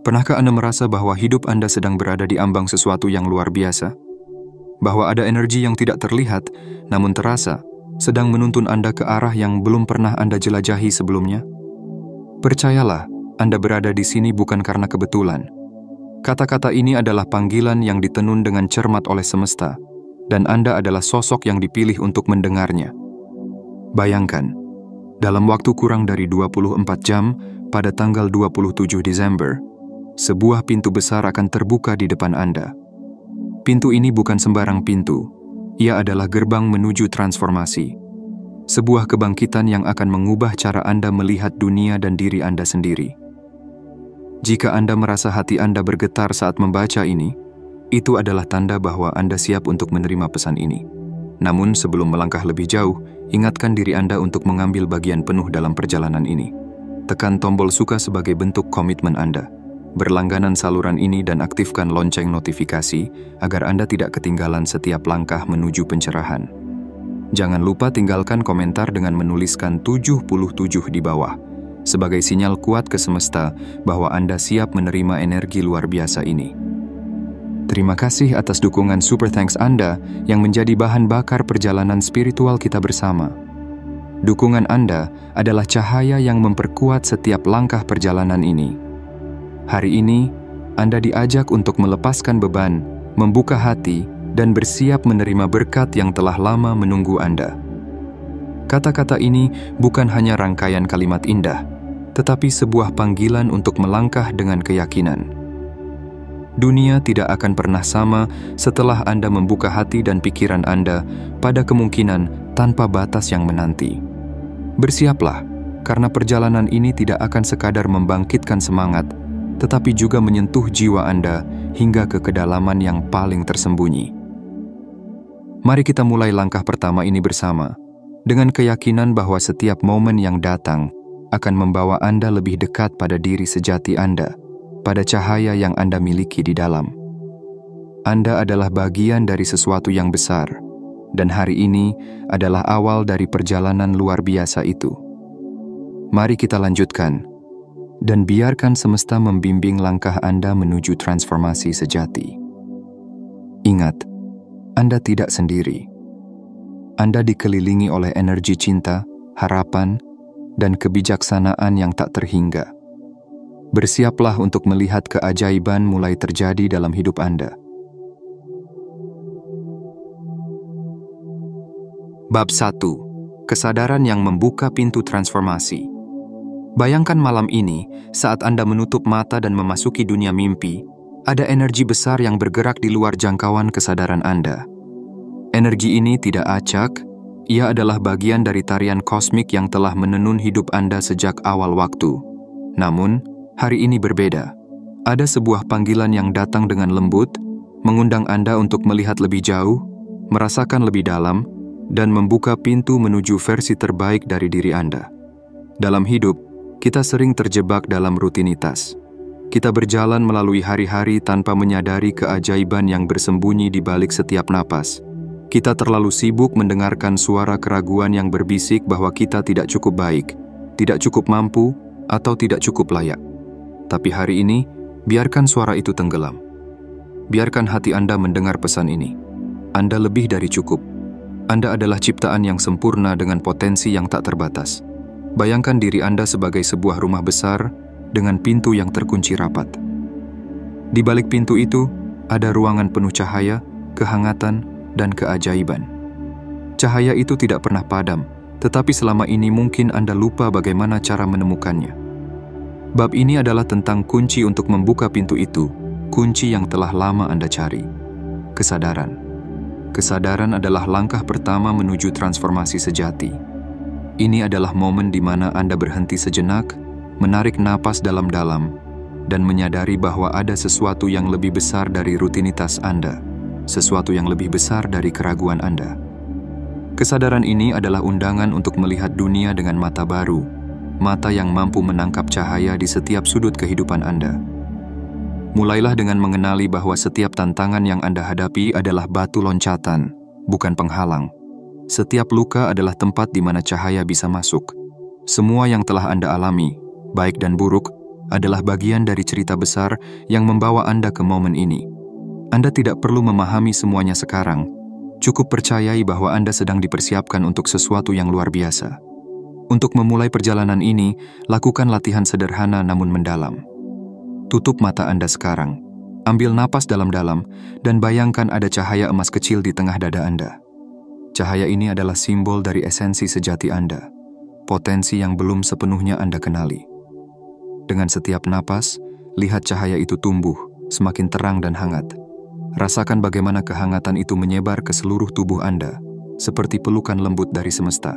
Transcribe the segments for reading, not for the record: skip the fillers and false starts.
Pernahkah Anda merasa bahwa hidup Anda sedang berada di ambang sesuatu yang luar biasa? Bahwa ada energi yang tidak terlihat, namun terasa, sedang menuntun Anda ke arah yang belum pernah Anda jelajahi sebelumnya? Percayalah, Anda berada di sini bukan karena kebetulan. Kata-kata ini adalah panggilan yang ditenun dengan cermat oleh semesta, dan Anda adalah sosok yang dipilih untuk mendengarnya. Bayangkan, dalam waktu kurang dari 24 jam, pada tanggal 27 Desember, sebuah pintu besar akan terbuka di depan Anda. Pintu ini bukan sembarang pintu. Ia adalah gerbang menuju transformasi. Sebuah kebangkitan yang akan mengubah cara Anda melihat dunia dan diri Anda sendiri. Jika Anda merasa hati Anda bergetar saat membaca ini, itu adalah tanda bahwa Anda siap untuk menerima pesan ini. Namun sebelum melangkah lebih jauh, ingatkan diri Anda untuk mengambil bagian penuh dalam perjalanan ini. Tekan tombol suka sebagai bentuk komitmen Anda. Berlangganan saluran ini dan aktifkan lonceng notifikasi agar Anda tidak ketinggalan setiap langkah menuju pencerahan. Jangan lupa tinggalkan komentar dengan menuliskan 77 di bawah, sebagai sinyal kuat ke semesta bahwa Anda siap menerima energi luar biasa ini. Terima kasih atas dukungan Super Thanks Anda yang menjadi bahan bakar perjalanan spiritual kita bersama. Dukungan Anda adalah cahaya yang memperkuat setiap langkah perjalanan ini. Hari ini, Anda diajak untuk melepaskan beban, membuka hati, dan bersiap menerima berkat yang telah lama menunggu Anda. Kata-kata ini bukan hanya rangkaian kalimat indah, tetapi sebuah panggilan untuk melangkah dengan keyakinan. Dunia tidak akan pernah sama setelah Anda membuka hati dan pikiran Anda pada kemungkinan tanpa batas yang menanti. Bersiaplah, karena perjalanan ini tidak akan sekadar membangkitkan semangat, tetapi juga menyentuh jiwa Anda hingga ke kedalaman yang paling tersembunyi. Mari kita mulai langkah pertama ini bersama, dengan keyakinan bahwa setiap momen yang datang akan membawa Anda lebih dekat pada diri sejati Anda, pada cahaya yang Anda miliki di dalam. Anda adalah bagian dari sesuatu yang besar, dan hari ini adalah awal dari perjalanan luar biasa itu. Mari kita lanjutkan, dan biarkan semesta membimbing langkah Anda menuju transformasi sejati. Ingat, Anda tidak sendiri. Anda dikelilingi oleh energi cinta, harapan, dan kebijaksanaan yang tak terhingga. Bersiaplah untuk melihat keajaiban mulai terjadi dalam hidup Anda. Bab 1. Kesadaran yang membuka pintu transformasi. Bayangkan malam ini, saat Anda menutup mata dan memasuki dunia mimpi, ada energi besar yang bergerak di luar jangkauan kesadaran Anda. Energi ini tidak acak, ia adalah bagian dari tarian kosmik yang telah menenun hidup Anda sejak awal waktu. Namun, hari ini berbeda. Ada sebuah panggilan yang datang dengan lembut, mengundang Anda untuk melihat lebih jauh, merasakan lebih dalam, dan membuka pintu menuju versi terbaik dari diri Anda. Dalam hidup, kita sering terjebak dalam rutinitas. Kita berjalan melalui hari-hari tanpa menyadari keajaiban yang bersembunyi di balik setiap napas. Kita terlalu sibuk mendengarkan suara keraguan yang berbisik bahwa kita tidak cukup baik, tidak cukup mampu, atau tidak cukup layak. Tapi hari ini, biarkan suara itu tenggelam. Biarkan hati Anda mendengar pesan ini. Anda lebih dari cukup. Anda adalah ciptaan yang sempurna dengan potensi yang tak terbatas. Bayangkan diri Anda sebagai sebuah rumah besar dengan pintu yang terkunci rapat. Di balik pintu itu, ada ruangan penuh cahaya, kehangatan, dan keajaiban. Cahaya itu tidak pernah padam, tetapi selama ini mungkin Anda lupa bagaimana cara menemukannya. Bab ini adalah tentang kunci untuk membuka pintu itu, kunci yang telah lama Anda cari. Kesadaran. Kesadaran adalah langkah pertama menuju transformasi sejati. Ini adalah momen di mana Anda berhenti sejenak, menarik napas dalam-dalam, dan menyadari bahwa ada sesuatu yang lebih besar dari rutinitas Anda, sesuatu yang lebih besar dari keraguan Anda. Kesadaran ini adalah undangan untuk melihat dunia dengan mata baru, mata yang mampu menangkap cahaya di setiap sudut kehidupan Anda. Mulailah dengan mengenali bahwa setiap tantangan yang Anda hadapi adalah batu loncatan, bukan penghalang. Setiap luka adalah tempat di mana cahaya bisa masuk. Semua yang telah Anda alami, baik dan buruk, adalah bagian dari cerita besar yang membawa Anda ke momen ini. Anda tidak perlu memahami semuanya sekarang. Cukup percayai bahwa Anda sedang dipersiapkan untuk sesuatu yang luar biasa. Untuk memulai perjalanan ini, lakukan latihan sederhana namun mendalam. Tutup mata Anda sekarang. Ambil napas dalam-dalam dan bayangkan ada cahaya emas kecil di tengah dada Anda. Cahaya ini adalah simbol dari esensi sejati Anda, potensi yang belum sepenuhnya Anda kenali. Dengan setiap napas, lihat cahaya itu tumbuh, semakin terang dan hangat. Rasakan bagaimana kehangatan itu menyebar ke seluruh tubuh Anda, seperti pelukan lembut dari semesta.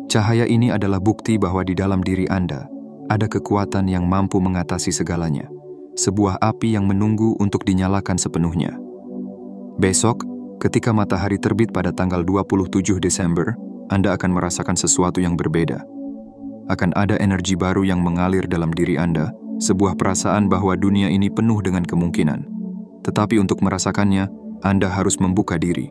Cahaya ini adalah bukti bahwa di dalam diri Anda ada kekuatan yang mampu mengatasi segalanya, sebuah api yang menunggu untuk dinyalakan sepenuhnya. Besok, ketika matahari terbit pada tanggal 27 Desember, Anda akan merasakan sesuatu yang berbeda. Akan ada energi baru yang mengalir dalam diri Anda, sebuah perasaan bahwa dunia ini penuh dengan kemungkinan. Tetapi untuk merasakannya, Anda harus membuka diri.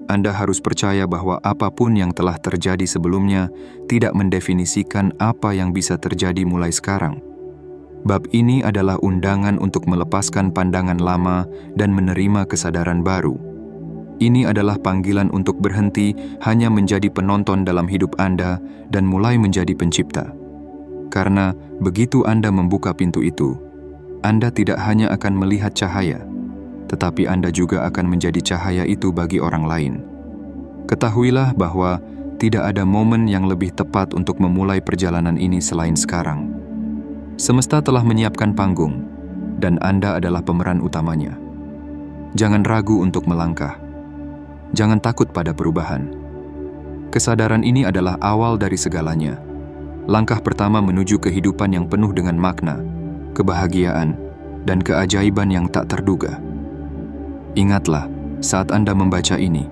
Anda harus percaya bahwa apapun yang telah terjadi sebelumnya tidak mendefinisikan apa yang bisa terjadi mulai sekarang. Bab ini adalah undangan untuk melepaskan pandangan lama dan menerima kesadaran baru. Ini adalah panggilan untuk berhenti hanya menjadi penonton dalam hidup Anda dan mulai menjadi pencipta. Karena begitu Anda membuka pintu itu, Anda tidak hanya akan melihat cahaya, tetapi Anda juga akan menjadi cahaya itu bagi orang lain. Ketahuilah bahwa tidak ada momen yang lebih tepat untuk memulai perjalanan ini selain sekarang. Semesta telah menyiapkan panggung, dan Anda adalah pemeran utamanya. Jangan ragu untuk melangkah. Jangan takut pada perubahan. Kesadaran ini adalah awal dari segalanya. Langkah pertama menuju kehidupan yang penuh dengan makna, kebahagiaan, dan keajaiban yang tak terduga. Ingatlah, saat Anda membaca ini,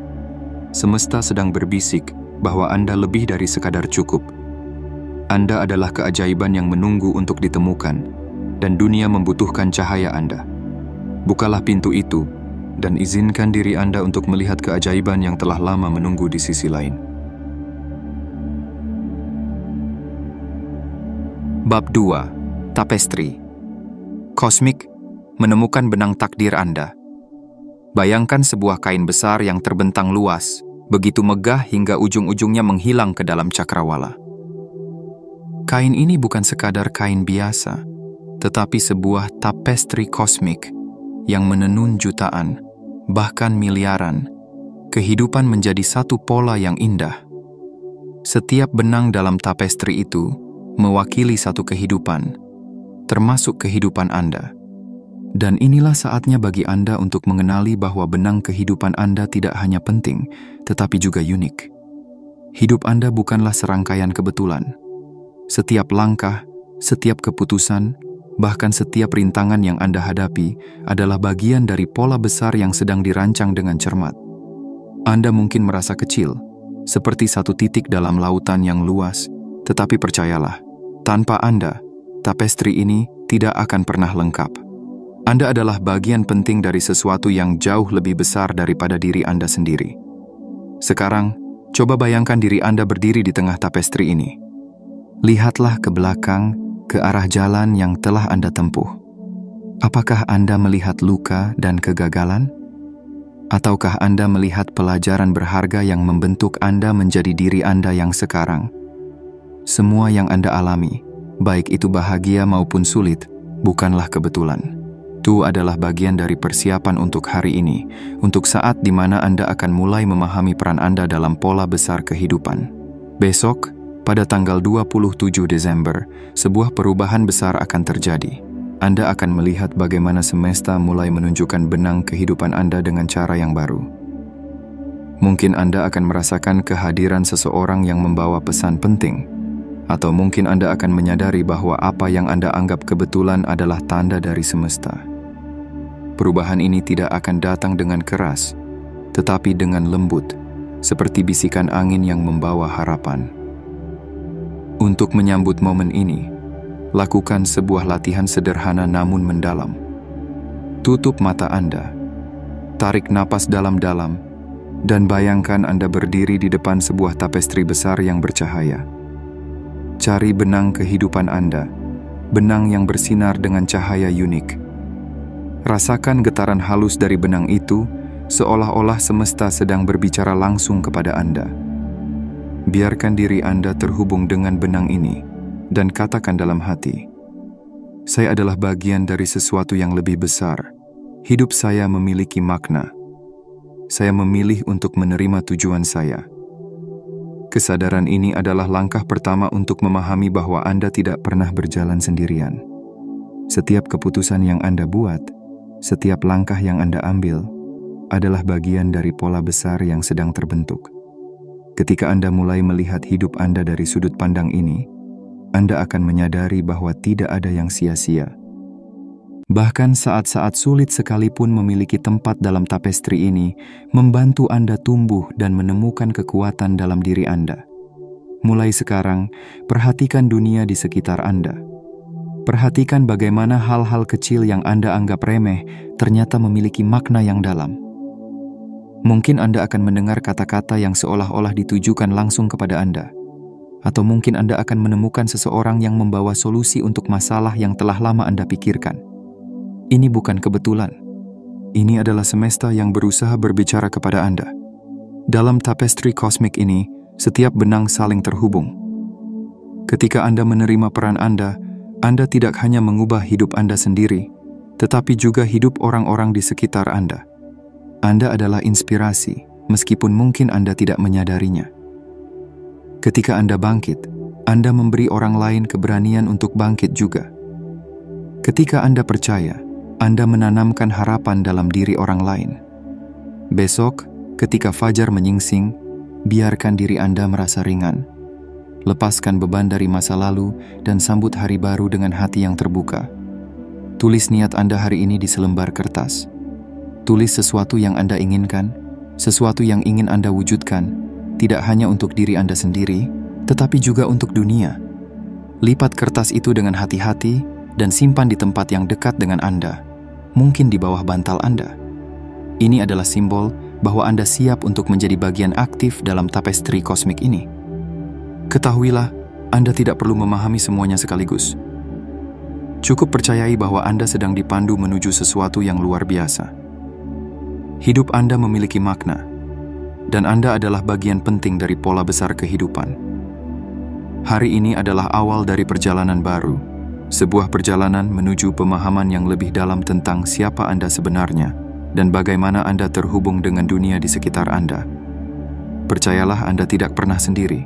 semesta sedang berbisik bahwa Anda lebih dari sekadar cukup. Anda adalah keajaiban yang menunggu untuk ditemukan, dan dunia membutuhkan cahaya Anda. Bukalah pintu itu, dan izinkan diri Anda untuk melihat keajaiban yang telah lama menunggu di sisi lain. Bab 2. Tapestri. Kosmik, menemukan benang takdir Anda. Bayangkan sebuah kain besar yang terbentang luas, begitu megah hingga ujung-ujungnya menghilang ke dalam cakrawala. Kain ini bukan sekadar kain biasa, tetapi sebuah tapestri kosmik yang menenun jutaan, bahkan miliaran, kehidupan menjadi satu pola yang indah. Setiap benang dalam tapestri itu mewakili satu kehidupan, termasuk kehidupan Anda. Dan inilah saatnya bagi Anda untuk mengenali bahwa benang kehidupan Anda tidak hanya penting, tetapi juga unik. Hidup Anda bukanlah serangkaian kebetulan. Setiap langkah, setiap keputusan, bahkan setiap rintangan yang Anda hadapi adalah bagian dari pola besar yang sedang dirancang dengan cermat. Anda mungkin merasa kecil, seperti satu titik dalam lautan yang luas, tetapi percayalah, tanpa Anda, tapestri ini tidak akan pernah lengkap. Anda adalah bagian penting dari sesuatu yang jauh lebih besar daripada diri Anda sendiri. Sekarang, coba bayangkan diri Anda berdiri di tengah tapestri ini. Lihatlah ke belakang, ke arah jalan yang telah Anda tempuh. Apakah Anda melihat luka dan kegagalan? Ataukah Anda melihat pelajaran berharga yang membentuk Anda menjadi diri Anda yang sekarang? Semua yang Anda alami, baik itu bahagia maupun sulit, bukanlah kebetulan. Itu adalah bagian dari persiapan untuk hari ini, untuk saat di mana Anda akan mulai memahami peran Anda dalam pola besar kehidupan. Besok, pada tanggal 27 Desember, sebuah perubahan besar akan terjadi. Anda akan melihat bagaimana semesta mulai menunjukkan benang kehidupan Anda dengan cara yang baru. Mungkin Anda akan merasakan kehadiran seseorang yang membawa pesan penting, atau mungkin Anda akan menyadari bahwa apa yang Anda anggap kebetulan adalah tanda dari semesta. Perubahan ini tidak akan datang dengan keras, tetapi dengan lembut, seperti bisikan angin yang membawa harapan. Untuk menyambut momen ini, lakukan sebuah latihan sederhana namun mendalam. Tutup mata Anda, tarik napas dalam-dalam, dan bayangkan Anda berdiri di depan sebuah tapestri besar yang bercahaya. Cari benang kehidupan Anda, benang yang bersinar dengan cahaya unik. Rasakan getaran halus dari benang itu, seolah-olah semesta sedang berbicara langsung kepada Anda. Biarkan diri Anda terhubung dengan benang ini, dan katakan dalam hati, "Saya adalah bagian dari sesuatu yang lebih besar. Hidup saya memiliki makna. Saya memilih untuk menerima tujuan saya." Kesadaran ini adalah langkah pertama untuk memahami bahwa Anda tidak pernah berjalan sendirian. Setiap keputusan yang Anda buat, setiap langkah yang Anda ambil, adalah bagian dari pola besar yang sedang terbentuk. Ketika Anda mulai melihat hidup Anda dari sudut pandang ini, Anda akan menyadari bahwa tidak ada yang sia-sia. Bahkan saat-saat sulit sekalipun memiliki tempat dalam tapestri ini, membantu Anda tumbuh dan menemukan kekuatan dalam diri Anda. Mulai sekarang, perhatikan dunia di sekitar Anda. Perhatikan bagaimana hal-hal kecil yang Anda anggap remeh ternyata memiliki makna yang dalam. Mungkin Anda akan mendengar kata-kata yang seolah-olah ditujukan langsung kepada Anda. Atau mungkin Anda akan menemukan seseorang yang membawa solusi untuk masalah yang telah lama Anda pikirkan. Ini bukan kebetulan. Ini adalah semesta yang berusaha berbicara kepada Anda. Dalam tapestri kosmik ini, setiap benang saling terhubung. Ketika Anda menerima peran Anda tidak hanya mengubah hidup Anda sendiri, tetapi juga hidup orang-orang di sekitar Anda. Anda adalah inspirasi, meskipun mungkin Anda tidak menyadarinya. Ketika Anda bangkit, Anda memberi orang lain keberanian untuk bangkit juga. Ketika Anda percaya, Anda menanamkan harapan dalam diri orang lain. Besok, ketika fajar menyingsing, biarkan diri Anda merasa ringan. Lepaskan beban dari masa lalu dan sambut hari baru dengan hati yang terbuka. Tulis niat Anda hari ini di selembar kertas. Tulis sesuatu yang Anda inginkan, sesuatu yang ingin Anda wujudkan, tidak hanya untuk diri Anda sendiri, tetapi juga untuk dunia. Lipat kertas itu dengan hati-hati dan simpan di tempat yang dekat dengan Anda. Mungkin di bawah bantal Anda. Ini adalah simbol bahwa Anda siap untuk menjadi bagian aktif dalam tapestri kosmik ini. Ketahuilah, Anda tidak perlu memahami semuanya sekaligus. Cukup percayai bahwa Anda sedang dipandu menuju sesuatu yang luar biasa. Hidup Anda memiliki makna, dan Anda adalah bagian penting dari pola besar kehidupan. Hari ini adalah awal dari perjalanan baru. Sebuah perjalanan menuju pemahaman yang lebih dalam tentang siapa Anda sebenarnya dan bagaimana Anda terhubung dengan dunia di sekitar Anda. Percayalah, Anda tidak pernah sendiri.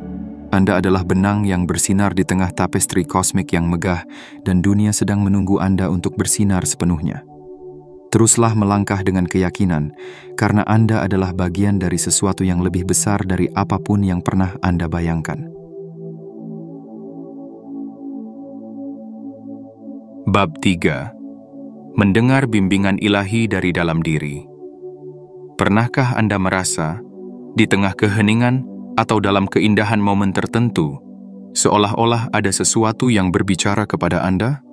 Anda adalah benang yang bersinar di tengah tapestri kosmik yang megah dan dunia sedang menunggu Anda untuk bersinar sepenuhnya. Teruslah melangkah dengan keyakinan karena Anda adalah bagian dari sesuatu yang lebih besar dari apapun yang pernah Anda bayangkan. Bab 3. Mendengar bimbingan ilahi dari dalam diri. Pernahkah Anda merasa, di tengah keheningan atau dalam keindahan momen tertentu, seolah-olah ada sesuatu yang berbicara kepada Anda?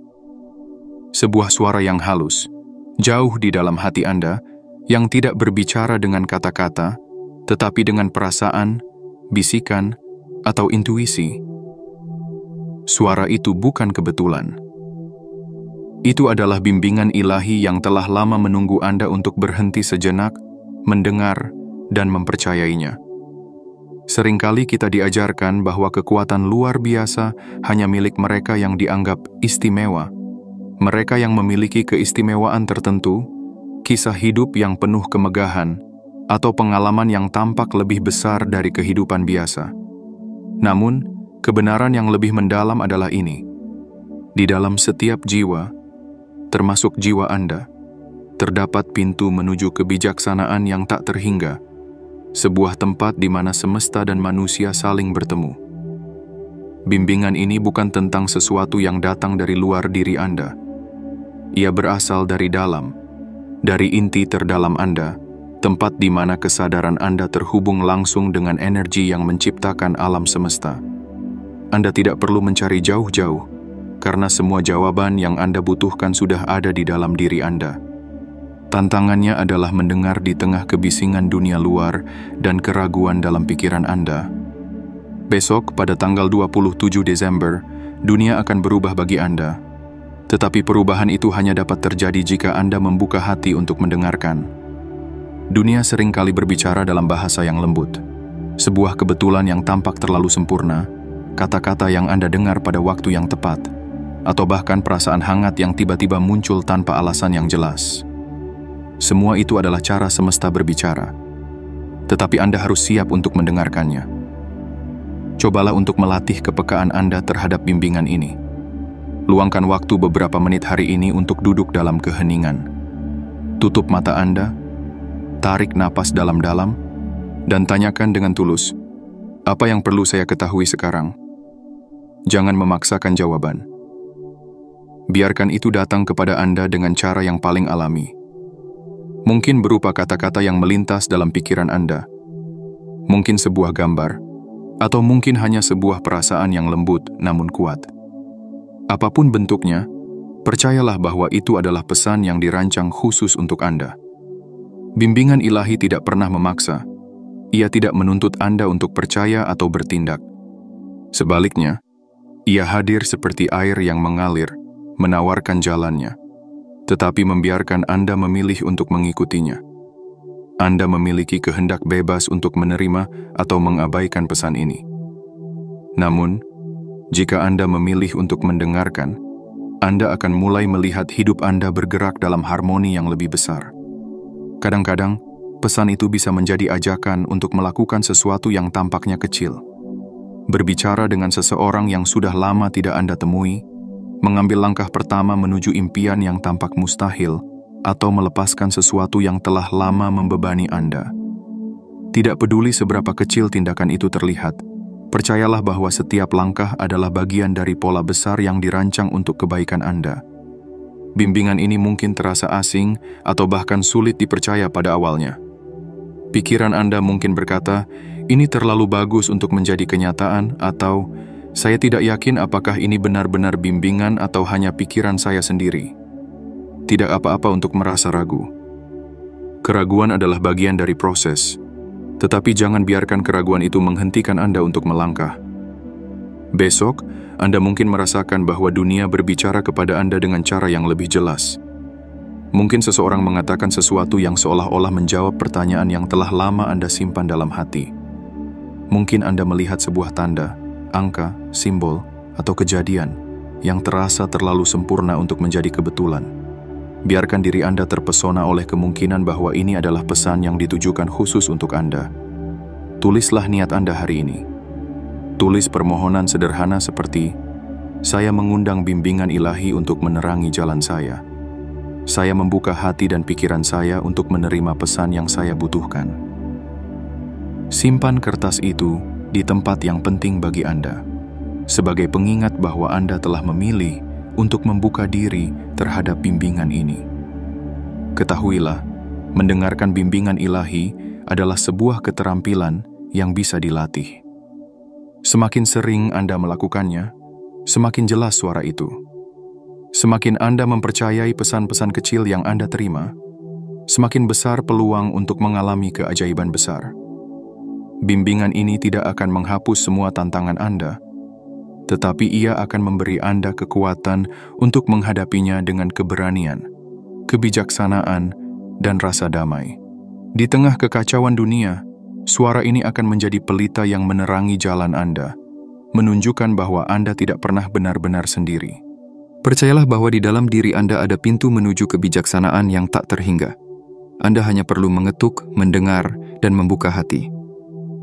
Sebuah suara yang halus, jauh di dalam hati Anda, yang tidak berbicara dengan kata-kata, tetapi dengan perasaan, bisikan, atau intuisi. Suara itu bukan kebetulan. Itu adalah bimbingan ilahi yang telah lama menunggu Anda untuk berhenti sejenak, mendengar, dan mempercayainya. Seringkali kita diajarkan bahwa kekuatan luar biasa hanya milik mereka yang dianggap istimewa. Mereka yang memiliki keistimewaan tertentu, kisah hidup yang penuh kemegahan, atau pengalaman yang tampak lebih besar dari kehidupan biasa. Namun, kebenaran yang lebih mendalam adalah ini. Di dalam setiap jiwa, termasuk jiwa Anda, terdapat pintu menuju kebijaksanaan yang tak terhingga, sebuah tempat di mana semesta dan manusia saling bertemu. Bimbingan ini bukan tentang sesuatu yang datang dari luar diri Anda. Ia berasal dari dalam, dari inti terdalam Anda, tempat di mana kesadaran Anda terhubung langsung dengan energi yang menciptakan alam semesta. Anda tidak perlu mencari jauh-jauh, karena semua jawaban yang Anda butuhkan sudah ada di dalam diri Anda. Tantangannya adalah mendengar di tengah kebisingan dunia luar dan keraguan dalam pikiran Anda. Besok, pada tanggal 27 Desember, dunia akan berubah bagi Anda. Tetapi perubahan itu hanya dapat terjadi jika Anda membuka hati untuk mendengarkan. Dunia seringkali berbicara dalam bahasa yang lembut. Sebuah kebetulan yang tampak terlalu sempurna, kata-kata yang Anda dengar pada waktu yang tepat, atau bahkan perasaan hangat yang tiba-tiba muncul tanpa alasan yang jelas. Semua itu adalah cara semesta berbicara. Tetapi Anda harus siap untuk mendengarkannya. Cobalah untuk melatih kepekaan Anda terhadap bimbingan ini. Luangkan waktu beberapa menit hari ini untuk duduk dalam keheningan. Tutup mata Anda, tarik napas dalam-dalam, dan tanyakan dengan tulus, apa yang perlu saya ketahui sekarang? Jangan memaksakan jawaban. Biarkan itu datang kepada Anda dengan cara yang paling alami. Mungkin berupa kata-kata yang melintas dalam pikiran Anda. Mungkin sebuah gambar, atau mungkin hanya sebuah perasaan yang lembut namun kuat. Apapun bentuknya, percayalah bahwa itu adalah pesan yang dirancang khusus untuk Anda. Bimbingan ilahi tidak pernah memaksa. Ia tidak menuntut Anda untuk percaya atau bertindak. Sebaliknya, ia hadir seperti air yang mengalir, menawarkan jalannya, tetapi membiarkan Anda memilih untuk mengikutinya. Anda memiliki kehendak bebas untuk menerima atau mengabaikan pesan ini. Namun, jika Anda memilih untuk mendengarkan, Anda akan mulai melihat hidup Anda bergerak dalam harmoni yang lebih besar. Kadang-kadang, pesan itu bisa menjadi ajakan untuk melakukan sesuatu yang tampaknya kecil. Berbicara dengan seseorang yang sudah lama tidak Anda temui, mengambil langkah pertama menuju impian yang tampak mustahil, atau melepaskan sesuatu yang telah lama membebani Anda. Tidak peduli seberapa kecil tindakan itu terlihat, percayalah bahwa setiap langkah adalah bagian dari pola besar yang dirancang untuk kebaikan Anda. Bimbingan ini mungkin terasa asing atau bahkan sulit dipercaya pada awalnya. Pikiran Anda mungkin berkata, ini terlalu bagus untuk menjadi kenyataan, atau saya tidak yakin apakah ini benar-benar bimbingan atau hanya pikiran saya sendiri. Tidak apa-apa untuk merasa ragu. Keraguan adalah bagian dari proses, tetapi jangan biarkan keraguan itu menghentikan Anda untuk melangkah. Besok, Anda mungkin merasakan bahwa dunia berbicara kepada Anda dengan cara yang lebih jelas. Mungkin seseorang mengatakan sesuatu yang seolah-olah menjawab pertanyaan yang telah lama Anda simpan dalam hati. Mungkin Anda melihat sebuah tanda, angka, simbol, atau kejadian yang terasa terlalu sempurna untuk menjadi kebetulan. Biarkan diri Anda terpesona oleh kemungkinan bahwa ini adalah pesan yang ditujukan khusus untuk Anda. Tulislah niat Anda hari ini. Tulis permohonan sederhana seperti, saya mengundang bimbingan ilahi untuk menerangi jalan saya. Saya membuka hati dan pikiran saya untuk menerima pesan yang saya butuhkan. Simpan kertas itu di tempat yang penting bagi Anda, sebagai pengingat bahwa Anda telah memilih untuk membuka diri terhadap bimbingan ini. Ketahuilah, mendengarkan bimbingan ilahi adalah sebuah keterampilan yang bisa dilatih. Semakin sering Anda melakukannya, semakin jelas suara itu. Semakin Anda mempercayai pesan-pesan kecil yang Anda terima, semakin besar peluang untuk mengalami keajaiban besar. Bimbingan ini tidak akan menghapus semua tantangan Anda, tetapi ia akan memberi Anda kekuatan untuk menghadapinya dengan keberanian, kebijaksanaan, dan rasa damai. Di tengah kekacauan dunia, suara ini akan menjadi pelita yang menerangi jalan Anda, menunjukkan bahwa Anda tidak pernah benar-benar sendiri. Percayalah bahwa di dalam diri Anda ada pintu menuju kebijaksanaan yang tak terhingga. Anda hanya perlu mengetuk, mendengar, dan membuka hati.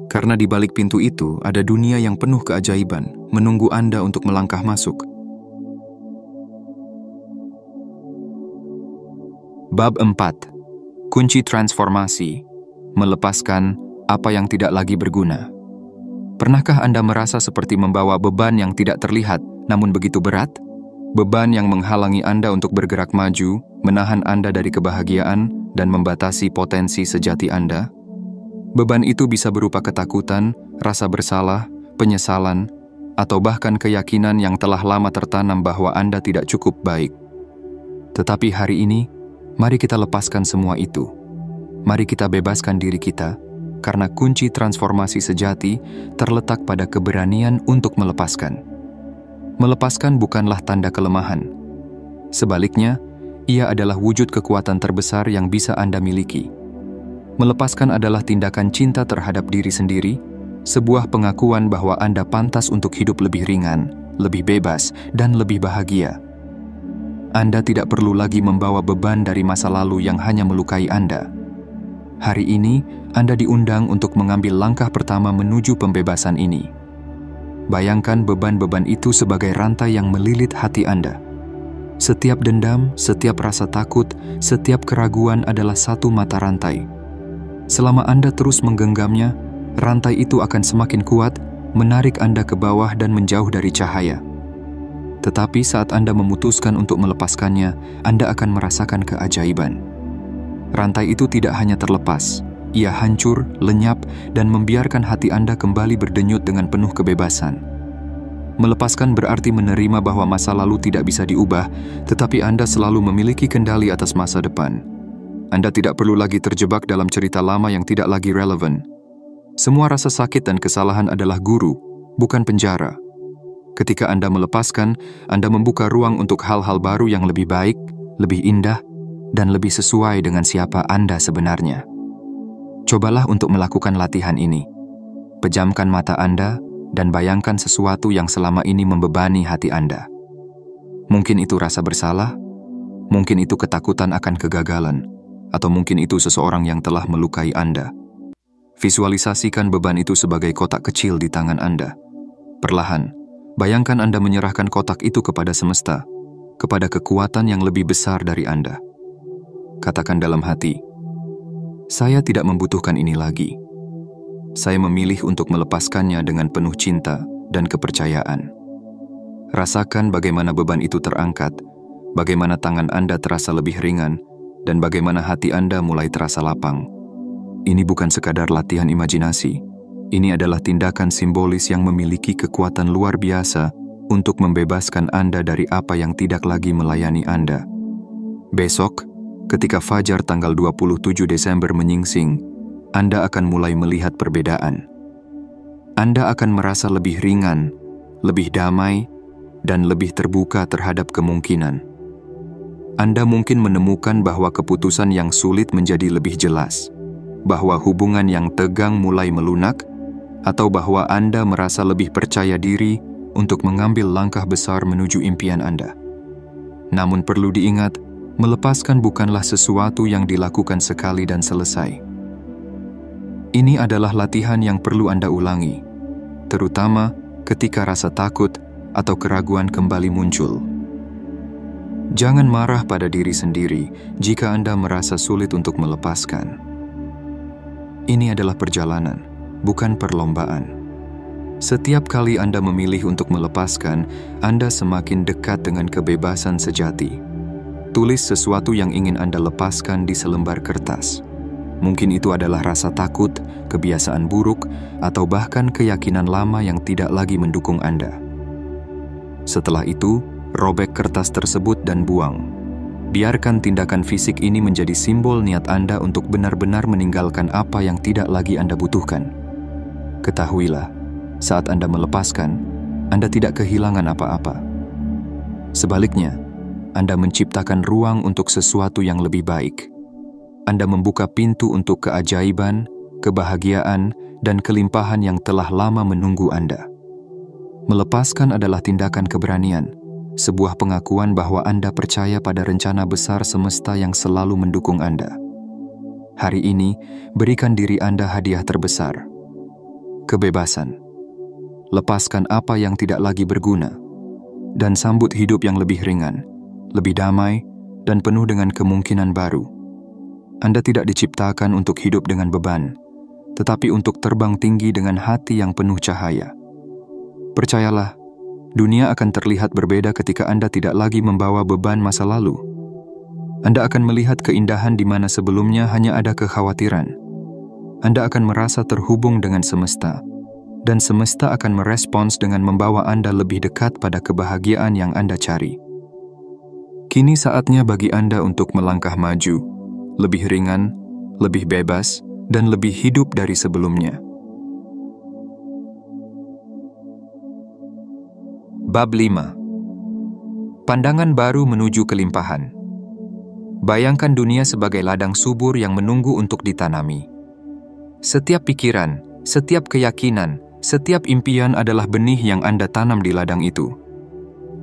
Karena di balik pintu itu ada dunia yang penuh keajaiban, menunggu Anda untuk melangkah masuk. Bab 4. Kunci transformasi. Melepaskan apa yang tidak lagi berguna. Pernahkah Anda merasa seperti membawa beban yang tidak terlihat, namun begitu berat? Beban yang menghalangi Anda untuk bergerak maju, menahan Anda dari kebahagiaan, dan membatasi potensi sejati Anda? Beban itu bisa berupa ketakutan, rasa bersalah, penyesalan, atau bahkan keyakinan yang telah lama tertanam bahwa Anda tidak cukup baik. Tetapi hari ini, mari kita lepaskan semua itu. Mari kita bebaskan diri kita, karena kunci transformasi sejati terletak pada keberanian untuk melepaskan. Melepaskan bukanlah tanda kelemahan. Sebaliknya, ia adalah wujud kekuatan terbesar yang bisa Anda miliki. Melepaskan adalah tindakan cinta terhadap diri sendiri, sebuah pengakuan bahwa Anda pantas untuk hidup lebih ringan, lebih bebas, dan lebih bahagia. Anda tidak perlu lagi membawa beban dari masa lalu yang hanya melukai Anda. Hari ini, Anda diundang untuk mengambil langkah pertama menuju pembebasan ini. Bayangkan beban-beban itu sebagai rantai yang melilit hati Anda. Setiap dendam, setiap rasa takut, setiap keraguan adalah satu mata rantai. Selama Anda terus menggenggamnya, rantai itu akan semakin kuat, menarik Anda ke bawah dan menjauh dari cahaya. Tetapi saat Anda memutuskan untuk melepaskannya, Anda akan merasakan keajaiban. Rantai itu tidak hanya terlepas, ia hancur, lenyap, dan membiarkan hati Anda kembali berdenyut dengan penuh kebebasan. Melepaskan berarti menerima bahwa masa lalu tidak bisa diubah, tetapi Anda selalu memiliki kendali atas masa depan. Anda tidak perlu lagi terjebak dalam cerita lama yang tidak lagi relevan. Semua rasa sakit dan kesalahan adalah guru, bukan penjara. Ketika Anda melepaskan, Anda membuka ruang untuk hal-hal baru yang lebih baik, lebih indah, dan lebih sesuai dengan siapa Anda sebenarnya. Cobalah untuk melakukan latihan ini. Pejamkan mata Anda dan bayangkan sesuatu yang selama ini membebani hati Anda. Mungkin itu rasa bersalah, mungkin itu ketakutan akan kegagalan, atau mungkin itu seseorang yang telah melukai Anda. Visualisasikan beban itu sebagai kotak kecil di tangan Anda. Perlahan, bayangkan Anda menyerahkan kotak itu kepada semesta, kepada kekuatan yang lebih besar dari Anda. Katakan dalam hati, "Saya tidak membutuhkan ini lagi. Saya memilih untuk melepaskannya dengan penuh cinta dan kepercayaan." Rasakan bagaimana beban itu terangkat, bagaimana tangan Anda terasa lebih ringan, dan bagaimana hati Anda mulai terasa lapang. Ini bukan sekadar latihan imajinasi. Ini adalah tindakan simbolis yang memiliki kekuatan luar biasa untuk membebaskan Anda dari apa yang tidak lagi melayani Anda. Besok, ketika fajar tanggal 27 Desember menyingsing, Anda akan mulai melihat perbedaan. Anda akan merasa lebih ringan, lebih damai, dan lebih terbuka terhadap kemungkinan. Anda mungkin menemukan bahwa keputusan yang sulit menjadi lebih jelas, bahwa hubungan yang tegang mulai melunak, atau bahwa Anda merasa lebih percaya diri untuk mengambil langkah besar menuju impian Anda. Namun perlu diingat, melepaskan bukanlah sesuatu yang dilakukan sekali dan selesai. Ini adalah latihan yang perlu Anda ulangi, terutama ketika rasa takut atau keraguan kembali muncul. Jangan marah pada diri sendiri jika Anda merasa sulit untuk melepaskan. Ini adalah perjalanan, bukan perlombaan. Setiap kali Anda memilih untuk melepaskan, Anda semakin dekat dengan kebebasan sejati. Tulis sesuatu yang ingin Anda lepaskan di selembar kertas. Mungkin itu adalah rasa takut, kebiasaan buruk, atau bahkan keyakinan lama yang tidak lagi mendukung Anda. Setelah itu, robek kertas tersebut dan buang. Biarkan tindakan fisik ini menjadi simbol niat Anda untuk benar-benar meninggalkan apa yang tidak lagi Anda butuhkan. Ketahuilah, saat Anda melepaskan, Anda tidak kehilangan apa-apa. Sebaliknya, Anda menciptakan ruang untuk sesuatu yang lebih baik. Anda membuka pintu untuk keajaiban, kebahagiaan, dan kelimpahan yang telah lama menunggu Anda. Melepaskan adalah tindakan keberanian, sebuah pengakuan bahwa Anda percaya pada rencana besar semesta yang selalu mendukung Anda. Hari ini, berikan diri Anda hadiah terbesar. Kebebasan. Lepaskan apa yang tidak lagi berguna, dan sambut hidup yang lebih ringan, lebih damai, dan penuh dengan kemungkinan baru. Anda tidak diciptakan untuk hidup dengan beban, tetapi untuk terbang tinggi dengan hati yang penuh cahaya. Percayalah, dunia akan terlihat berbeda ketika Anda tidak lagi membawa beban masa lalu. Anda akan melihat keindahan di mana sebelumnya hanya ada kekhawatiran. Anda akan merasa terhubung dengan semesta, dan semesta akan merespons dengan membawa Anda lebih dekat pada kebahagiaan yang Anda cari. Kini saatnya bagi Anda untuk melangkah maju, lebih ringan, lebih bebas, dan lebih hidup dari sebelumnya. Bab 5. Pandangan baru menuju kelimpahan. Bayangkan dunia sebagai ladang subur yang menunggu untuk ditanami. Setiap pikiran, setiap keyakinan, setiap impian adalah benih yang Anda tanam di ladang itu.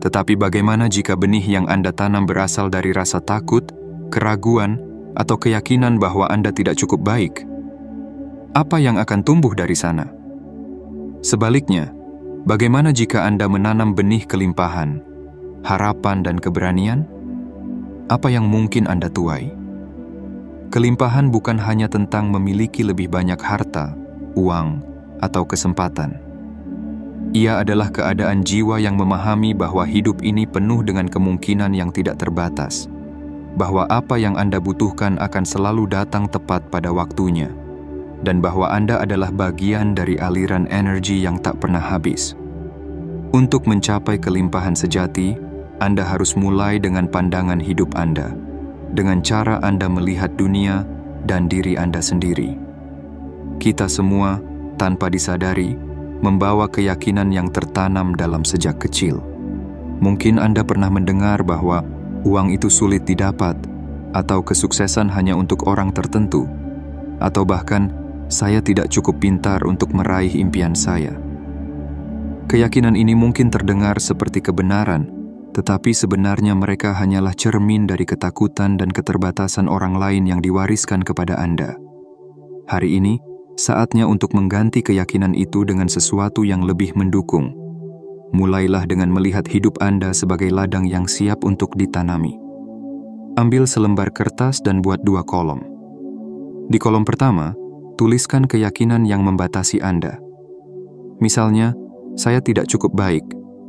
Tetapi bagaimana jika benih yang Anda tanam berasal dari rasa takut, keraguan, atau keyakinan bahwa Anda tidak cukup baik? Apa yang akan tumbuh dari sana? Sebaliknya, bagaimana jika Anda menanam benih kelimpahan, harapan dan keberanian? Apa yang mungkin Anda tuai? Kelimpahan bukan hanya tentang memiliki lebih banyak harta, uang, atau kesempatan. Ia adalah keadaan jiwa yang memahami bahwa hidup ini penuh dengan kemungkinan yang tidak terbatas, bahwa apa yang Anda butuhkan akan selalu datang tepat pada waktunya, dan bahwa Anda adalah bagian dari aliran energi yang tak pernah habis. Untuk mencapai kelimpahan sejati, Anda harus mulai dengan pandangan hidup Anda, dengan cara Anda melihat dunia dan diri Anda sendiri. Kita semua, tanpa disadari, membawa keyakinan yang tertanam dalam sejak kecil. Mungkin Anda pernah mendengar bahwa uang itu sulit didapat, atau kesuksesan hanya untuk orang tertentu, atau bahkan saya tidak cukup pintar untuk meraih impian saya. Keyakinan ini mungkin terdengar seperti kebenaran, tetapi sebenarnya mereka hanyalah cermin dari ketakutan dan keterbatasan orang lain yang diwariskan kepada Anda. Hari ini, saatnya untuk mengganti keyakinan itu dengan sesuatu yang lebih mendukung. Mulailah dengan melihat hidup Anda sebagai ladang yang siap untuk ditanami. Ambil selembar kertas dan buat 2 kolom. Di kolom pertama, tuliskan keyakinan yang membatasi Anda. Misalnya, saya tidak cukup baik,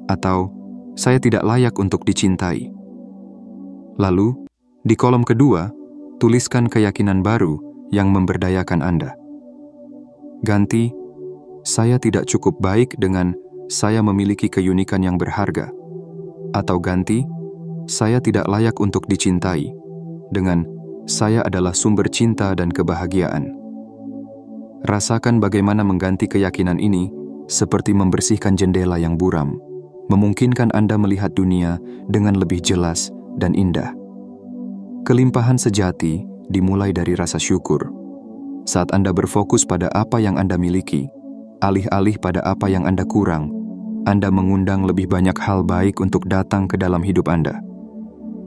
atau saya tidak layak untuk dicintai. Lalu, di kolom kedua, tuliskan keyakinan baru yang memberdayakan Anda. Ganti, saya tidak cukup baik dengan saya memiliki keunikan yang berharga. Atau ganti, saya tidak layak untuk dicintai dengan saya adalah sumber cinta dan kebahagiaan. Rasakan bagaimana mengganti keyakinan ini seperti membersihkan jendela yang buram, memungkinkan Anda melihat dunia dengan lebih jelas dan indah. Kelimpahan sejati dimulai dari rasa syukur. Saat Anda berfokus pada apa yang Anda miliki, alih-alih pada apa yang Anda kurang, Anda mengundang lebih banyak hal baik untuk datang ke dalam hidup Anda.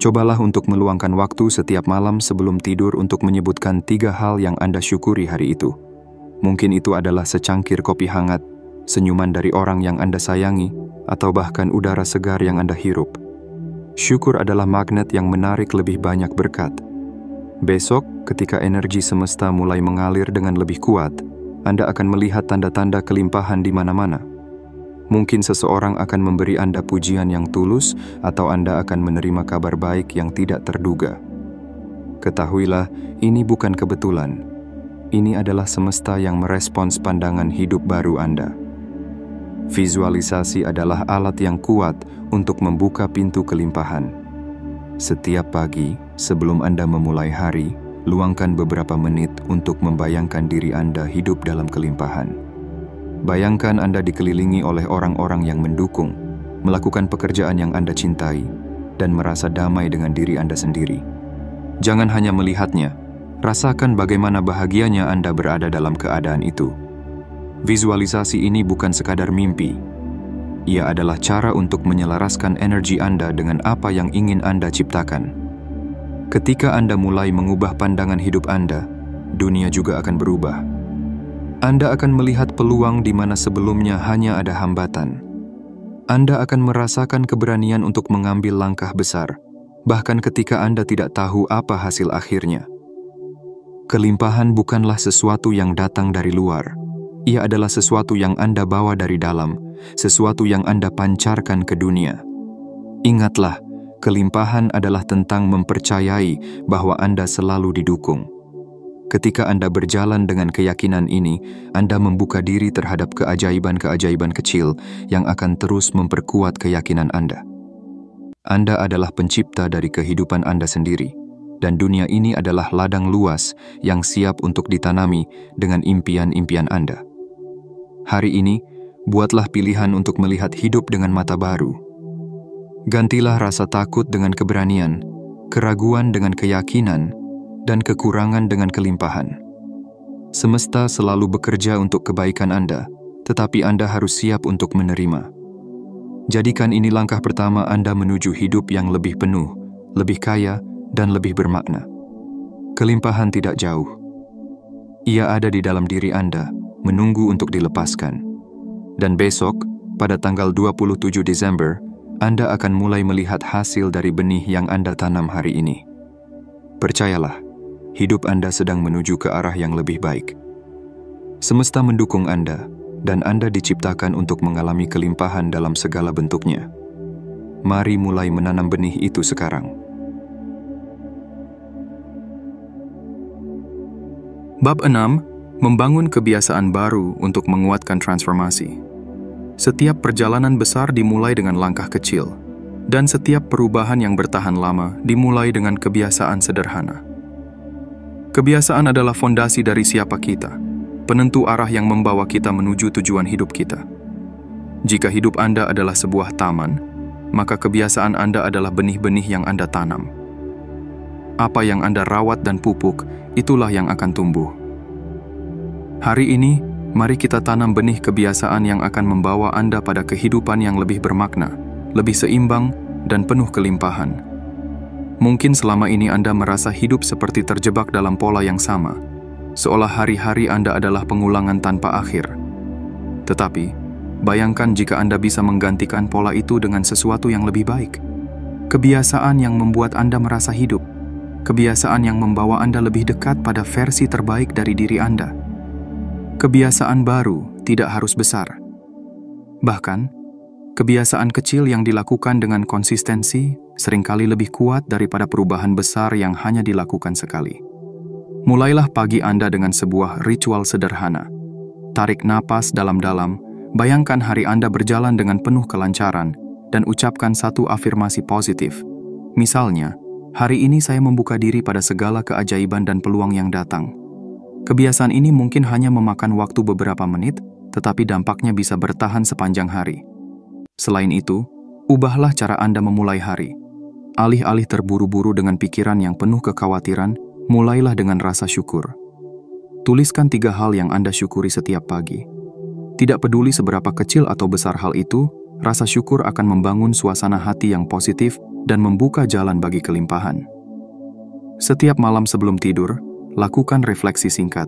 Cobalah untuk meluangkan waktu setiap malam sebelum tidur untuk menyebutkan 3 hal yang Anda syukuri hari itu. Mungkin itu adalah secangkir kopi hangat, senyuman dari orang yang Anda sayangi, atau bahkan udara segar yang Anda hirup. Syukur adalah magnet yang menarik lebih banyak berkat. Besok, ketika energi semesta mulai mengalir dengan lebih kuat, Anda akan melihat tanda-tanda kelimpahan di mana-mana. Mungkin seseorang akan memberi Anda pujian yang tulus, atau Anda akan menerima kabar baik yang tidak terduga. Ketahuilah, ini bukan kebetulan. Ini adalah semesta yang merespons pandangan hidup baru Anda. Visualisasi adalah alat yang kuat untuk membuka pintu kelimpahan. Setiap pagi, sebelum Anda memulai hari, luangkan beberapa menit untuk membayangkan diri Anda hidup dalam kelimpahan. Bayangkan Anda dikelilingi oleh orang-orang yang mendukung, melakukan pekerjaan yang Anda cintai, dan merasa damai dengan diri Anda sendiri. Jangan hanya melihatnya, rasakan bagaimana bahagianya Anda berada dalam keadaan itu. Visualisasi ini bukan sekadar mimpi. Ia adalah cara untuk menyelaraskan energi Anda dengan apa yang ingin Anda ciptakan. Ketika Anda mulai mengubah pandangan hidup Anda, dunia juga akan berubah. Anda akan melihat peluang di mana sebelumnya hanya ada hambatan. Anda akan merasakan keberanian untuk mengambil langkah besar, bahkan ketika Anda tidak tahu apa hasil akhirnya. Kelimpahan bukanlah sesuatu yang datang dari luar. Ia adalah sesuatu yang Anda bawa dari dalam, sesuatu yang Anda pancarkan ke dunia. Ingatlah, kelimpahan adalah tentang mempercayai bahwa Anda selalu didukung. Ketika Anda berjalan dengan keyakinan ini, Anda membuka diri terhadap keajaiban-keajaiban kecil yang akan terus memperkuat keyakinan Anda. Anda adalah pencipta dari kehidupan Anda sendiri, dan dunia ini adalah ladang luas yang siap untuk ditanami dengan impian-impian Anda. Hari ini, buatlah pilihan untuk melihat hidup dengan mata baru. Gantilah rasa takut dengan keberanian, keraguan dengan keyakinan, dan kekurangan dengan kelimpahan. Semesta selalu bekerja untuk kebaikan Anda, tetapi Anda harus siap untuk menerima. Jadikan ini langkah pertama Anda menuju hidup yang lebih penuh, lebih kaya, dan lebih bermakna. Kelimpahan tidak jauh. Ia ada di dalam diri Anda, menunggu untuk dilepaskan. Dan besok, pada tanggal 27 Desember, Anda akan mulai melihat hasil dari benih yang Anda tanam hari ini. Percayalah, hidup Anda sedang menuju ke arah yang lebih baik. Semesta mendukung Anda, dan Anda diciptakan untuk mengalami kelimpahan dalam segala bentuknya. Mari mulai menanam benih itu sekarang. Bab 6. Membangun kebiasaan baru untuk menguatkan transformasi. Setiap perjalanan besar dimulai dengan langkah kecil, dan setiap perubahan yang bertahan lama dimulai dengan kebiasaan sederhana. Kebiasaan adalah fondasi dari siapa kita, penentu arah yang membawa kita menuju tujuan hidup kita. Jika hidup Anda adalah sebuah taman, maka kebiasaan Anda adalah benih-benih yang Anda tanam. Apa yang Anda rawat dan pupuk, itulah yang akan tumbuh. Hari ini, mari kita tanam benih kebiasaan yang akan membawa Anda pada kehidupan yang lebih bermakna, lebih seimbang, dan penuh kelimpahan. Mungkin selama ini Anda merasa hidup seperti terjebak dalam pola yang sama, seolah hari-hari Anda adalah pengulangan tanpa akhir. Tetapi, bayangkan jika Anda bisa menggantikan pola itu dengan sesuatu yang lebih baik. Kebiasaan yang membuat Anda merasa hidup. Kebiasaan yang membawa Anda lebih dekat pada versi terbaik dari diri Anda. Kebiasaan baru tidak harus besar. Bahkan, kebiasaan kecil yang dilakukan dengan konsistensi seringkali lebih kuat daripada perubahan besar yang hanya dilakukan sekali. Mulailah pagi Anda dengan sebuah ritual sederhana. Tarik napas dalam-dalam, bayangkan hari Anda berjalan dengan penuh kelancaran, dan ucapkan satu afirmasi positif. Misalnya, hari ini saya membuka diri pada segala keajaiban dan peluang yang datang. Kebiasaan ini mungkin hanya memakan waktu beberapa menit, tetapi dampaknya bisa bertahan sepanjang hari. Selain itu, ubahlah cara Anda memulai hari. Alih-alih terburu-buru dengan pikiran yang penuh kekhawatiran, mulailah dengan rasa syukur. Tuliskan 3 hal yang Anda syukuri setiap pagi. Tidak peduli seberapa kecil atau besar hal itu, rasa syukur akan membangun suasana hati yang positif dan membuka jalan bagi kelimpahan. Setiap malam sebelum tidur, lakukan refleksi singkat.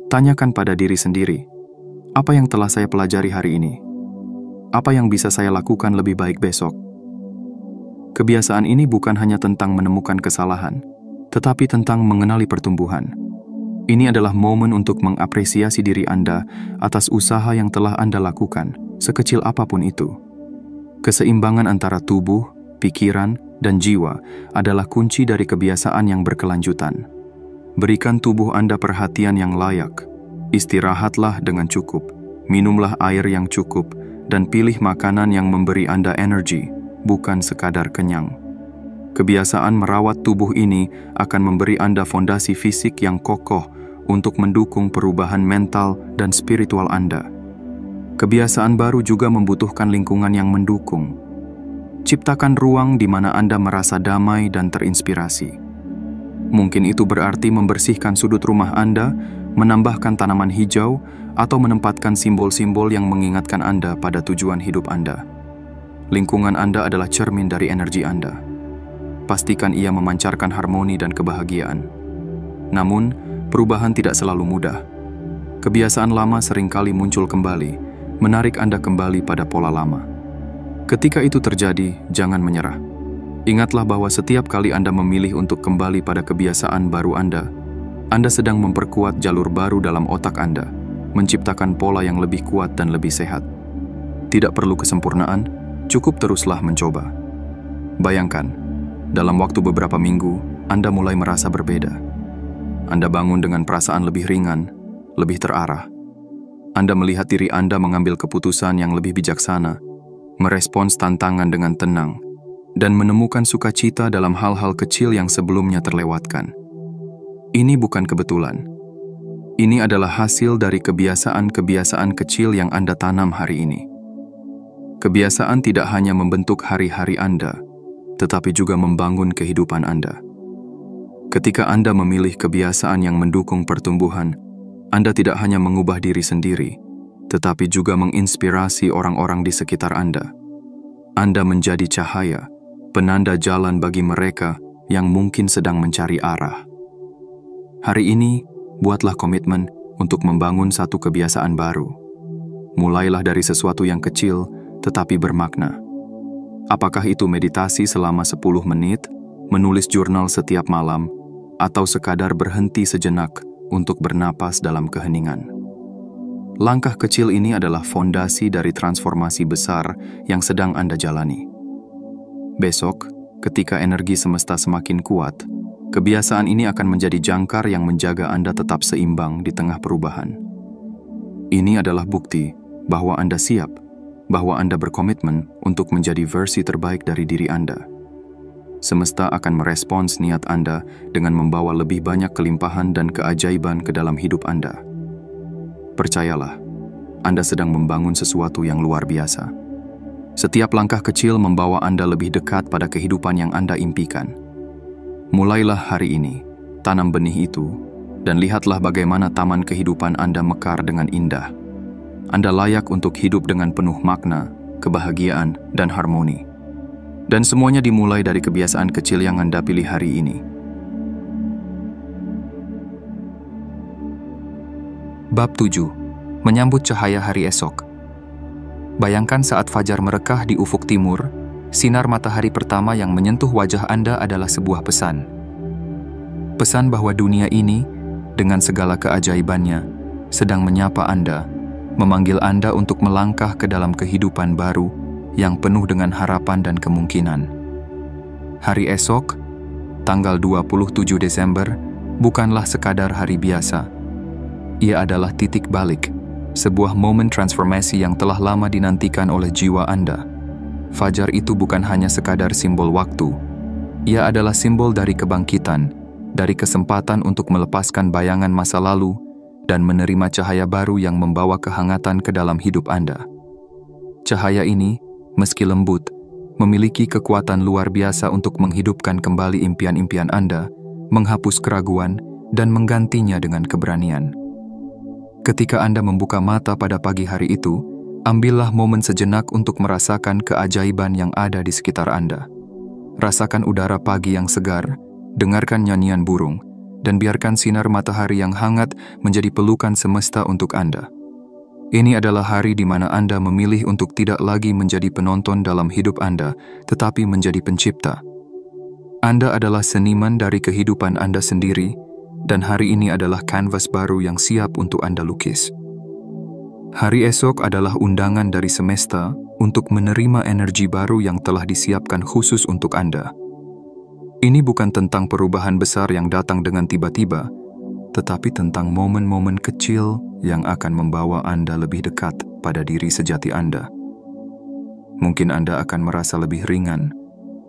Tanyakan pada diri sendiri, apa yang telah saya pelajari hari ini? Apa yang bisa saya lakukan lebih baik besok? Kebiasaan ini bukan hanya tentang menemukan kesalahan, tetapi tentang mengenali pertumbuhan. Ini adalah momen untuk mengapresiasi diri Anda atas usaha yang telah Anda lakukan, sekecil apapun itu. Keseimbangan antara tubuh, pikiran, dan jiwa adalah kunci dari kebiasaan yang berkelanjutan. Berikan tubuh Anda perhatian yang layak. Istirahatlah dengan cukup, minumlah air yang cukup, dan pilih makanan yang memberi Anda energi, bukan sekadar kenyang. Kebiasaan merawat tubuh ini akan memberi Anda fondasi fisik yang kokoh untuk mendukung perubahan mental dan spiritual Anda. Kebiasaan baru juga membutuhkan lingkungan yang mendukung. Ciptakan ruang di mana Anda merasa damai dan terinspirasi. Mungkin itu berarti membersihkan sudut rumah Anda, menambahkan tanaman hijau, atau menempatkan simbol-simbol yang mengingatkan Anda pada tujuan hidup Anda. Lingkungan Anda adalah cermin dari energi Anda. Pastikan ia memancarkan harmoni dan kebahagiaan. Namun, perubahan tidak selalu mudah. Kebiasaan lama seringkali muncul kembali, menarik Anda kembali pada pola lama. Ketika itu terjadi, jangan menyerah. Ingatlah bahwa setiap kali Anda memilih untuk kembali pada kebiasaan baru Anda sedang memperkuat jalur baru dalam otak Anda, menciptakan pola yang lebih kuat dan lebih sehat. Tidak perlu kesempurnaan, cukup teruslah mencoba. Bayangkan, dalam waktu beberapa minggu, Anda mulai merasa berbeda. Anda bangun dengan perasaan lebih ringan, lebih terarah. Anda melihat diri Anda mengambil keputusan yang lebih bijaksana, merespons tantangan dengan tenang, dan menemukan sukacita dalam hal-hal kecil yang sebelumnya terlewatkan. Ini bukan kebetulan. Ini adalah hasil dari kebiasaan-kebiasaan kecil yang Anda tanam hari ini. Kebiasaan tidak hanya membentuk hari-hari Anda, tetapi juga membangun kehidupan Anda. Ketika Anda memilih kebiasaan yang mendukung pertumbuhan, Anda tidak hanya mengubah diri sendiri, tetapi juga menginspirasi orang-orang di sekitar Anda. Anda menjadi cahaya, penanda jalan bagi mereka yang mungkin sedang mencari arah. Hari ini, buatlah komitmen untuk membangun satu kebiasaan baru. Mulailah dari sesuatu yang kecil, tetapi bermakna. Apakah itu meditasi selama 10 menit, menulis jurnal setiap malam, atau sekadar berhenti sejenak untuk bernapas dalam keheningan? Langkah kecil ini adalah fondasi dari transformasi besar yang sedang Anda jalani. Besok, ketika energi semesta semakin kuat, kebiasaan ini akan menjadi jangkar yang menjaga Anda tetap seimbang di tengah perubahan. Ini adalah bukti bahwa Anda siap, bahwa Anda berkomitmen untuk menjadi versi terbaik dari diri Anda. Semesta akan merespons niat Anda dengan membawa lebih banyak kelimpahan dan keajaiban ke dalam hidup Anda. Percayalah, Anda sedang membangun sesuatu yang luar biasa. Setiap langkah kecil membawa Anda lebih dekat pada kehidupan yang Anda impikan. Mulailah hari ini, tanam benih itu, dan lihatlah bagaimana taman kehidupan Anda mekar dengan indah. Anda layak untuk hidup dengan penuh makna, kebahagiaan, dan harmoni. Dan semuanya dimulai dari kebiasaan kecil yang Anda pilih hari ini. Bab 7. Menyambut cahaya hari esok. Bayangkan saat fajar merekah di ufuk timur, sinar matahari pertama yang menyentuh wajah Anda adalah sebuah pesan. Pesan bahwa dunia ini, dengan segala keajaibannya, sedang menyapa Anda, memanggil Anda untuk melangkah ke dalam kehidupan baru yang penuh dengan harapan dan kemungkinan. Hari esok, tanggal 27 Desember, bukanlah sekadar hari biasa. Ia adalah titik balik, sebuah momen transformasi yang telah lama dinantikan oleh jiwa Anda. Fajar itu bukan hanya sekadar simbol waktu. Ia adalah simbol dari kebangkitan, dari kesempatan untuk melepaskan bayangan masa lalu dan menerima cahaya baru yang membawa kehangatan ke dalam hidup Anda. Cahaya ini, meski lembut, memiliki kekuatan luar biasa untuk menghidupkan kembali impian-impian Anda, menghapus keraguan, dan menggantinya dengan keberanian. Ketika Anda membuka mata pada pagi hari itu, ambillah momen sejenak untuk merasakan keajaiban yang ada di sekitar Anda. Rasakan udara pagi yang segar, dengarkan nyanyian burung, dan biarkan sinar matahari yang hangat menjadi pelukan semesta untuk Anda. Ini adalah hari di mana Anda memilih untuk tidak lagi menjadi penonton dalam hidup Anda, tetapi menjadi pencipta. Anda adalah seniman dari kehidupan Anda sendiri, dan hari ini adalah kanvas baru yang siap untuk Anda lukis. Hari esok adalah undangan dari semesta untuk menerima energi baru yang telah disiapkan khusus untuk Anda. Ini bukan tentang perubahan besar yang datang dengan tiba-tiba, tetapi tentang momen-momen kecil yang akan membawa Anda lebih dekat pada diri sejati Anda. Mungkin Anda akan merasa lebih ringan,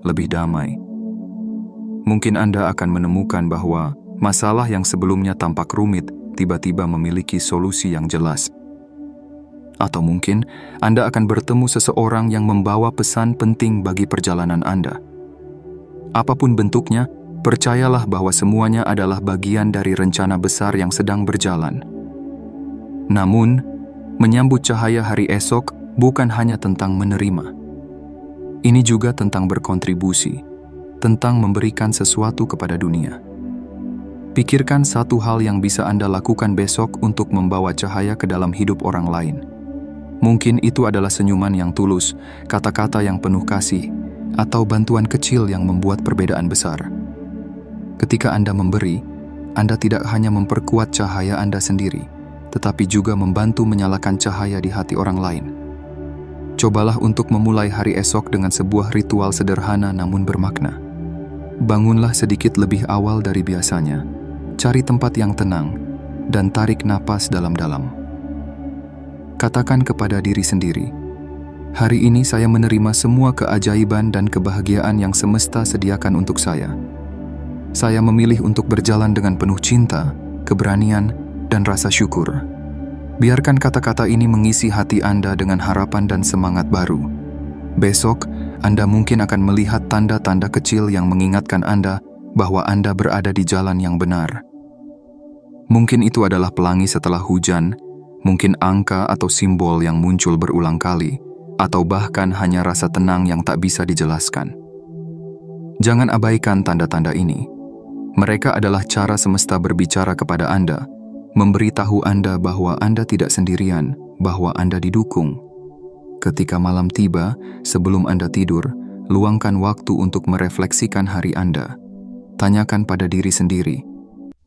lebih damai. Mungkin Anda akan menemukan bahwa masalah yang sebelumnya tampak rumit tiba-tiba memiliki solusi yang jelas. Atau mungkin Anda akan bertemu seseorang yang membawa pesan penting bagi perjalanan Anda. Apapun bentuknya, percayalah bahwa semuanya adalah bagian dari rencana besar yang sedang berjalan. Namun, menyambut cahaya hari esok bukan hanya tentang menerima. Ini juga tentang berkontribusi, tentang memberikan sesuatu kepada dunia. Pikirkan satu hal yang bisa Anda lakukan besok untuk membawa cahaya ke dalam hidup orang lain. Mungkin itu adalah senyuman yang tulus, kata-kata yang penuh kasih, atau bantuan kecil yang membuat perbedaan besar. Ketika Anda memberi, Anda tidak hanya memperkuat cahaya Anda sendiri, tetapi juga membantu menyalakan cahaya di hati orang lain. Cobalah untuk memulai hari esok dengan sebuah ritual sederhana namun bermakna. Bangunlah sedikit lebih awal dari biasanya, cari tempat yang tenang, dan tarik napas dalam-dalam. Katakan kepada diri sendiri, hari ini saya menerima semua keajaiban dan kebahagiaan yang semesta sediakan untuk saya. Saya memilih untuk berjalan dengan penuh cinta, keberanian, dan rasa syukur. Biarkan kata-kata ini mengisi hati Anda dengan harapan dan semangat baru, Besok, Anda mungkin akan melihat tanda-tanda kecil yang mengingatkan Anda bahwa Anda berada di jalan yang benar. Mungkin itu adalah pelangi setelah hujan, mungkin angka atau simbol yang muncul berulang kali, atau bahkan hanya rasa tenang yang tak bisa dijelaskan. Jangan abaikan tanda-tanda ini. Mereka adalah cara semesta berbicara kepada Anda, memberitahu Anda bahwa Anda tidak sendirian, bahwa Anda didukung. Ketika malam tiba, sebelum Anda tidur, luangkan waktu untuk merefleksikan hari Anda. Tanyakan pada diri sendiri,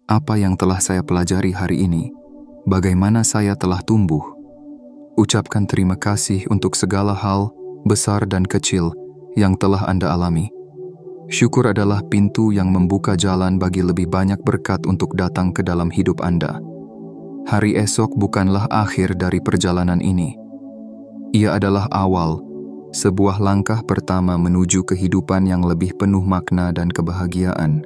apa yang telah saya pelajari hari ini? Bagaimana saya telah tumbuh? Ucapkan terima kasih untuk segala hal, besar dan kecil, yang telah Anda alami. Syukur adalah pintu yang membuka jalan bagi lebih banyak berkat untuk datang ke dalam hidup Anda. Hari esok bukanlah akhir dari perjalanan ini. Ia adalah awal, sebuah langkah pertama menuju kehidupan yang lebih penuh makna dan kebahagiaan.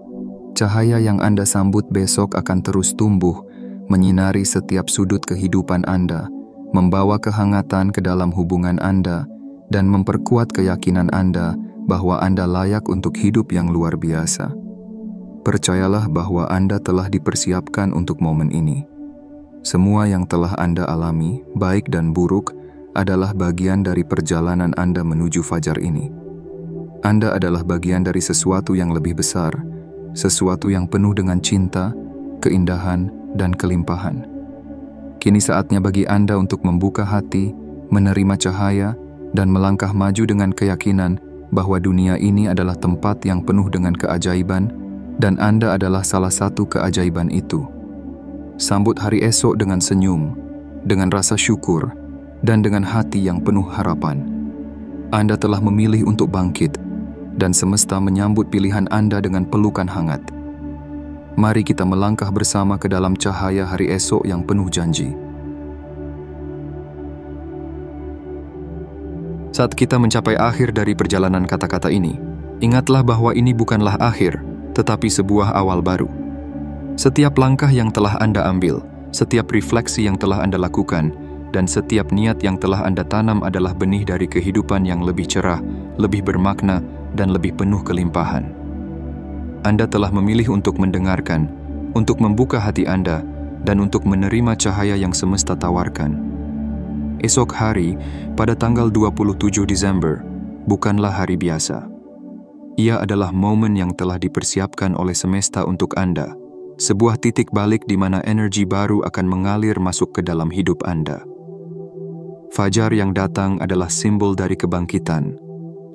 Cahaya yang Anda sambut besok akan terus tumbuh, menyinari setiap sudut kehidupan Anda, membawa kehangatan ke dalam hubungan Anda, dan memperkuat keyakinan Anda bahwa Anda layak untuk hidup yang luar biasa. Percayalah bahwa Anda telah dipersiapkan untuk momen ini. Semua yang telah Anda alami, baik dan buruk, adalah bagian dari perjalanan Anda menuju fajar ini. Anda adalah bagian dari sesuatu yang lebih besar, sesuatu yang penuh dengan cinta, keindahan, dan kelimpahan. Kini saatnya bagi Anda untuk membuka hati, menerima cahaya, dan melangkah maju dengan keyakinan bahwa dunia ini adalah tempat yang penuh dengan keajaiban, dan Anda adalah salah satu keajaiban itu. Sambut hari esok dengan senyum, dengan rasa syukur, dan dengan hati yang penuh harapan. Anda telah memilih untuk bangkit, dan semesta menyambut pilihan Anda dengan pelukan hangat. Mari kita melangkah bersama ke dalam cahaya hari esok yang penuh janji. Saat kita mencapai akhir dari perjalanan kata-kata ini, ingatlah bahwa ini bukanlah akhir, tetapi sebuah awal baru. Setiap langkah yang telah Anda ambil, setiap refleksi yang telah Anda lakukan, dan setiap niat yang telah Anda tanam adalah benih dari kehidupan yang lebih cerah, lebih bermakna, dan lebih penuh kelimpahan. Anda telah memilih untuk mendengarkan, untuk membuka hati Anda, dan untuk menerima cahaya yang semesta tawarkan. Esok hari, pada tanggal 27 Desember, bukanlah hari biasa. Ia adalah momen yang telah dipersiapkan oleh semesta untuk Anda, sebuah titik balik di mana energi baru akan mengalir masuk ke dalam hidup Anda. Fajar yang datang adalah simbol dari kebangkitan,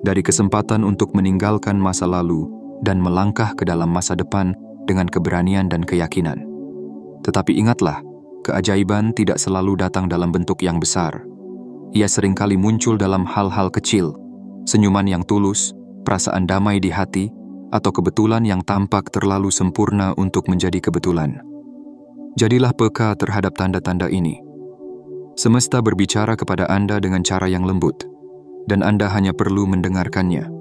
dari kesempatan untuk meninggalkan masa lalu dan melangkah ke dalam masa depan dengan keberanian dan keyakinan. Tetapi ingatlah, keajaiban tidak selalu datang dalam bentuk yang besar. Ia seringkali muncul dalam hal-hal kecil, senyuman yang tulus, perasaan damai di hati, atau kebetulan yang tampak terlalu sempurna untuk menjadi kebetulan. Jadilah peka terhadap tanda-tanda ini. Semesta berbicara kepada Anda dengan cara yang lembut, dan Anda hanya perlu mendengarkannya.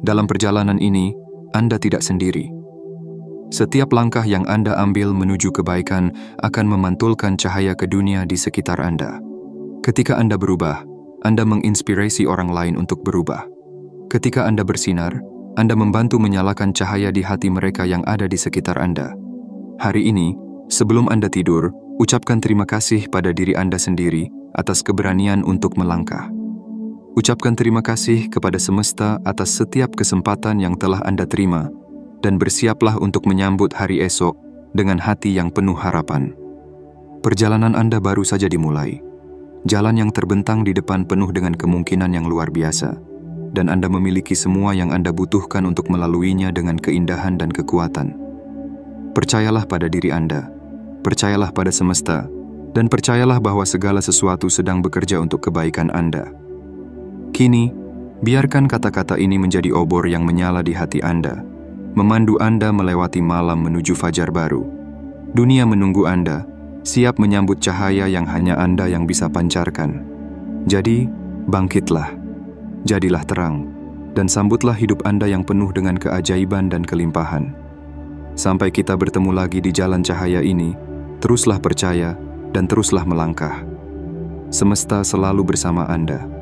Dalam perjalanan ini, Anda tidak sendiri. Setiap langkah yang Anda ambil menuju kebaikan akan memantulkan cahaya ke dunia di sekitar Anda. Ketika Anda berubah, Anda menginspirasi orang lain untuk berubah. Ketika Anda bersinar, Anda membantu menyalakan cahaya di hati mereka yang ada di sekitar Anda. Hari ini, sebelum Anda tidur, ucapkan terima kasih pada diri Anda sendiri atas keberanian untuk melangkah. Ucapkan terima kasih kepada semesta atas setiap kesempatan yang telah Anda terima, dan bersiaplah untuk menyambut hari esok dengan hati yang penuh harapan. Perjalanan Anda baru saja dimulai. Jalan yang terbentang di depan penuh dengan kemungkinan yang luar biasa, dan Anda memiliki semua yang Anda butuhkan untuk melaluinya dengan keindahan dan kekuatan. Percayalah pada diri Anda. Percayalah pada semesta, dan percayalah bahwa segala sesuatu sedang bekerja untuk kebaikan Anda. Kini, biarkan kata-kata ini menjadi obor yang menyala di hati Anda, memandu Anda melewati malam menuju fajar baru. Dunia menunggu Anda, siap menyambut cahaya yang hanya Anda yang bisa pancarkan. Jadi, bangkitlah, jadilah terang, dan sambutlah hidup Anda yang penuh dengan keajaiban dan kelimpahan. Sampai kita bertemu lagi di jalan cahaya ini, teruslah percaya dan teruslah melangkah. Semesta selalu bersama Anda.